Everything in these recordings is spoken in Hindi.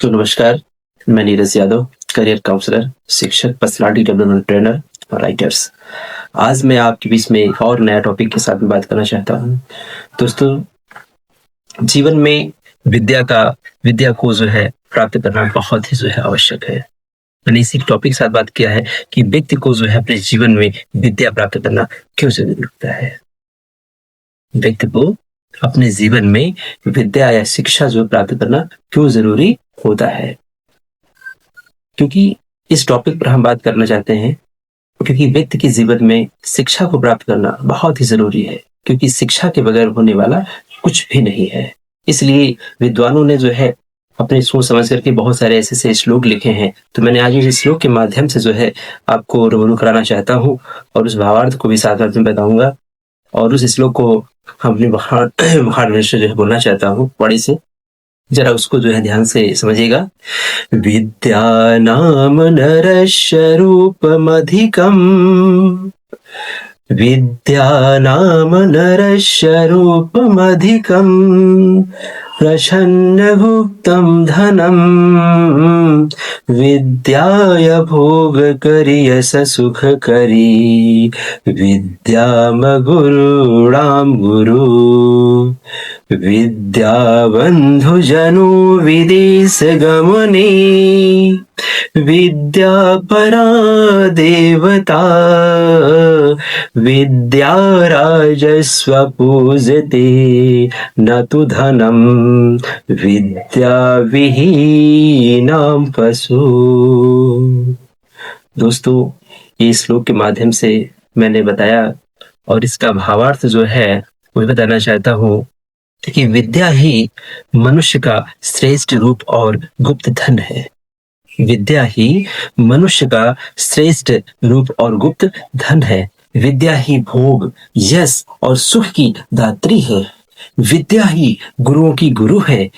तो नमस्कार, मैं नीरज यादव, करियर काउंसलर, शिक्षक, पर्सनालिटी डेवलपमेंट ट्रेनर और राइटर्स। आज मैं आपके बीच में एक और नया टॉपिक के साथ में बात करना चाहता हूँ। दोस्तों, जीवन में विद्या को जो है प्राप्त करना बहुत ही जो है आवश्यक है। मैंने इसी टॉपिक के साथ बात किया है कि व्यक्ति को जो है अपने जीवन में विद्या प्राप्त करना क्यों जरूरी होता है। व्यक्ति को अपने जीवन में विद्या या शिक्षा जो प्राप्त करना क्यों जरूरी होता है, क्योंकि इस टॉपिक पर हम बात करना चाहते हैं क्योंकि व्यक्ति के जीवन में शिक्षा को प्राप्त करना बहुत ही जरूरी है, क्योंकि शिक्षा के बगैर होने वाला कुछ भी नहीं है। इसलिए विद्वानों ने जो है अपने सोच समझ करके बहुत सारे ऐसे श्लोक लिखे हैं। तो मैंने आज इस श्लोक के माध्यम से जो है आपको रूबरू कराना चाहता हूँ और उस भावार्थ को भी साथ साथ में बताऊंगा और उस श्लोक को हम अपने बखान से जो है बोलना चाहता हूँ पढ़ी से। जरा उसको जो है ध्यान से समझिएगा। विद्या नाम नरस्य रूपमधिकम्, विद्या नाम नरस्य रूपमधिकम्, प्रच्छन्नगुप्तं धनम्, विद्याय भोगकरी यश सुखकरी, विद्यामगुरूणां गुरु, विद्या बन्धुजनो विदेशगमने, विद्या परा देवता, विद्या राजस्व पूजते, न तु धनम विद्या विहीनां पशु। दोस्तों, इस श्लोक के माध्यम से मैंने बताया और इसका भावार्थ जो है वो बताना चाहता हूँ कि विद्या ही मनुष्य का श्रेष्ठ रूप और गुप्त धन है। विद्या ही मनुष्य का श्रेष्ठ रूप और गुप्त धन है। विद्या ही भोग, यश और सुख की दात्री है। विद्या ही गुरुओं की गुरु है।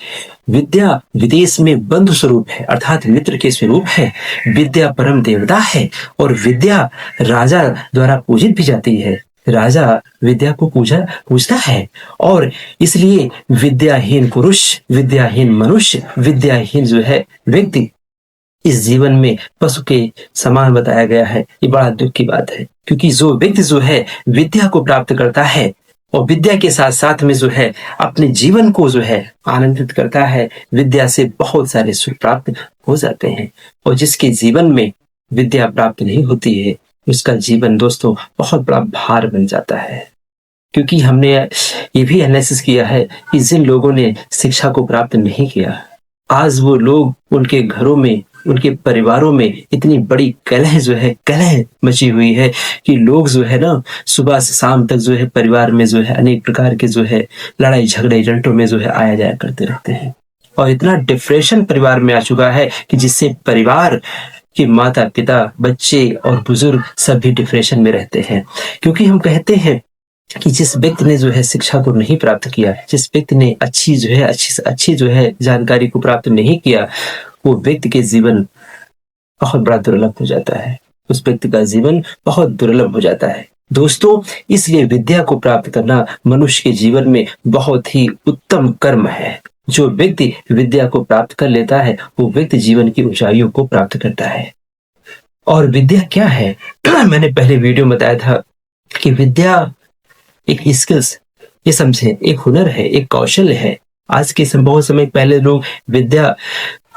विद्या विदेश में बंधु स्वरूप है, अर्थात मित्र के स्वरूप है। विद्या परम देवता है और विद्या राजा द्वारा पूजित भी जाती है। राजा विद्या को पूजता है और इसलिए विद्याहीन पुरुष, विद्याहीन मनुष्य, विद्याहीन जो है व्यक्ति इस जीवन में पशु के समान बताया गया है। ये बड़ा दुख की बात है, क्योंकि जो व्यक्ति जो है विद्या को प्राप्त करता है और विद्या के साथ साथ में जो है अपने जीवन को जो है आनंदित करता है, विद्या से बहुत सारे सुख प्राप्त हो जाते हैं। और जिसके जीवन में विद्या प्राप्त नहीं होती है उसका जीवन दोस्तों बहुत बड़ा भार बन जाता है। क्योंकि हमने ये भी एनालिसिस किया है कि जिन लोगों ने शिक्षा को प्राप्त नहीं किया, आज वो लोग उनके घरों में, उनके परिवारों में इतनी बड़ी कलह मची हुई है कि लोग जो है ना सुबह से शाम तक जो है परिवार में जो है अनेक प्रकार के जो है लड़ाई झगड़े एजेंटों में जो है आया जाया करते रहते हैं। और इतना डिप्रेशन परिवार में आ चुका है कि जिससे परिवार के माता पिता, बच्चे और बुजुर्ग सभी डिप्रेशन में रहते हैं। क्योंकि हम कहते हैं कि जिस व्यक्ति ने जो है शिक्षा को नहीं प्राप्त किया, जिस व्यक्ति ने अच्छी जो है जानकारी को प्राप्त नहीं किया, वो व्यक्ति के जीवन बहुत बड़ा दुर्लभ हो जाता है। उस व्यक्ति का जीवन बहुत दुर्लभ हो जाता है। दोस्तों, इसलिए विद्या को प्राप्त करना मनुष्य के जीवन में बहुत ही उत्तम कर्म है। जो व्यक्ति विद्या को प्राप्त कर लेता है वो व्यक्ति जीवन की ऊंचाइयों को प्राप्त करता है। और विद्या क्या है? मैंने पहले वीडियो में बताया था कि विद्या एक स्किल्स, ये समझे, एक हुनर है, एक कौशल है। आज के बहुत समय पहले लोग विद्या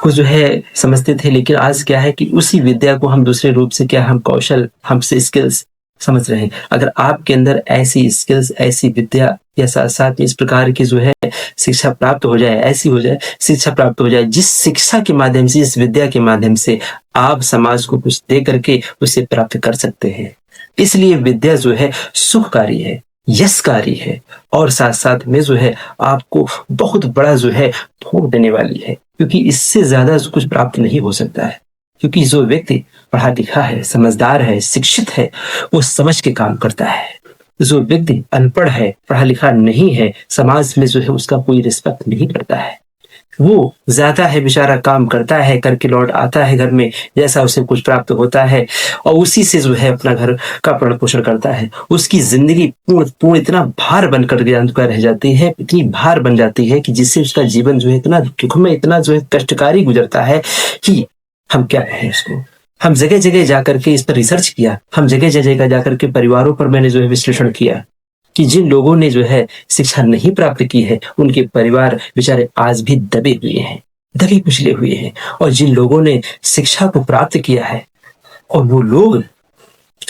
को जो है समझते थे, लेकिन आज क्या है कि उसी विद्या को हम दूसरे रूप से क्या हम कौशल, हमसे स्किल्स समझ रहे हैं। अगर आपके अंदर ऐसी स्किल्स, ऐसी विद्या या साथ साथ इस प्रकार की जो है शिक्षा प्राप्त हो जाए, ऐसी हो जाए शिक्षा प्राप्त हो जाए जिस शिक्षा के माध्यम से, इस विद्या के माध्यम से आप समाज को कुछ दे करके उसे प्राप्त कर सकते हैं। इसलिए विद्या जो है सुखकारी है, यशकारी है और साथ साथ में जो है आपको बहुत बड़ा जो है भोग देने वाली है, क्योंकि इससे ज्यादा कुछ प्राप्त नहीं हो सकता है। क्योंकि जो व्यक्ति पढ़ा लिखा है, समझदार है, शिक्षित है, वो समझ के काम करता है। जो व्यक्ति अनपढ़ है, पढ़ा लिखा नहीं है, समाज में जो है उसका कोई रिस्पेक्ट नहीं करता है। वो ज्यादा है, बेचारा काम करता है, करके लौट आता है घर में, जैसा उसे कुछ प्राप्त होता है और उसी से जो है अपना घर का भरण पोषण करता है। उसकी जिंदगी पूर्ण पूर्ण इतना भार बनकर रह जाती है, इतनी भार बन जाती है कि जिससे उसका जीवन जो है इतना दुखमय, इतना जो है कष्टकारी गुजरता है कि हम क्या कहें उसको। हम जगह जगह जाकर के इस पर रिसर्च किया, हम जगह जगह जाकर के परिवारों पर मैंने जो है विश्लेषण किया कि जिन लोगों ने जो है शिक्षा नहीं प्राप्त की है, उनके परिवार बेचारे आज भी दबे हुए हैं, दबे कुचले हुए हैं। और जिन लोगों ने शिक्षा को प्राप्त किया है और वो लोग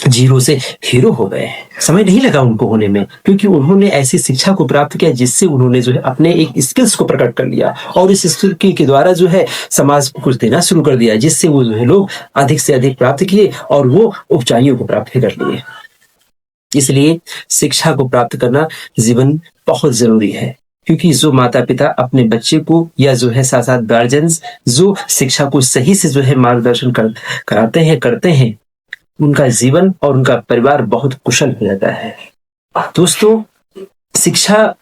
जीरो से हीरो हो गए हैं, समय नहीं लगा उनको होने में, क्योंकि उन्होंने ऐसी शिक्षा को प्राप्त किया जिससे उन्होंने जो है अपने एक स्किल्स को प्रकट कर लिया और इस स्किल के द्वारा जो है समाज को कुछ देना शुरू कर दिया, जिससे वो जो है लोग अधिक से अधिक प्राप्त किए और वो ऊंचाइयों को प्राप्त कर लिए। इसलिए शिक्षा को प्राप्त करना जीवन बहुत जरूरी है, क्योंकि जो माता पिता अपने बच्चे को या जो है साथ साथ गार्जियंस जो शिक्षा को सही से जो है मार्गदर्शन कराते हैं, करते हैं, उनका जीवन और उनका परिवार बहुत कुशल हो जाता है। दोस्तों, शिक्षा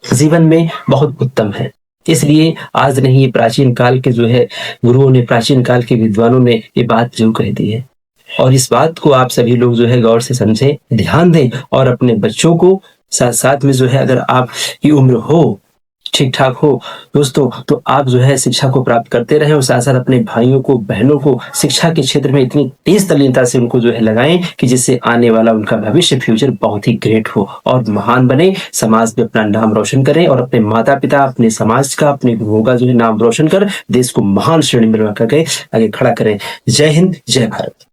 जीवन में बहुत उत्तम है। इसलिए आज नहीं, प्राचीन काल के जो है गुरुओं ने, प्राचीन काल के विद्वानों ने ये बात जो कह दी है और इस बात को आप सभी लोग जो है गौर से समझें, ध्यान दें और अपने बच्चों को साथ साथ में जो है, अगर आपकी उम्र हो, ठीक ठाक हो दोस्तों, तो आप जो है शिक्षा को प्राप्त करते रहें और साथ साथ अपने भाइयों को, बहनों को शिक्षा के क्षेत्र में इतनी तेज तल्लीनता से उनको जो है लगाएं कि जिससे आने वाला उनका भविष्य, फ्यूचर बहुत ही ग्रेट हो और महान बने, समाज में अपना नाम रोशन करें और अपने माता पिता, अपने समाज का, अपने गुरुओं का जो है नाम रोशन कर देश को महान श्रेणी में करके आगे खड़ा करें। जय हिंद, जय भारत।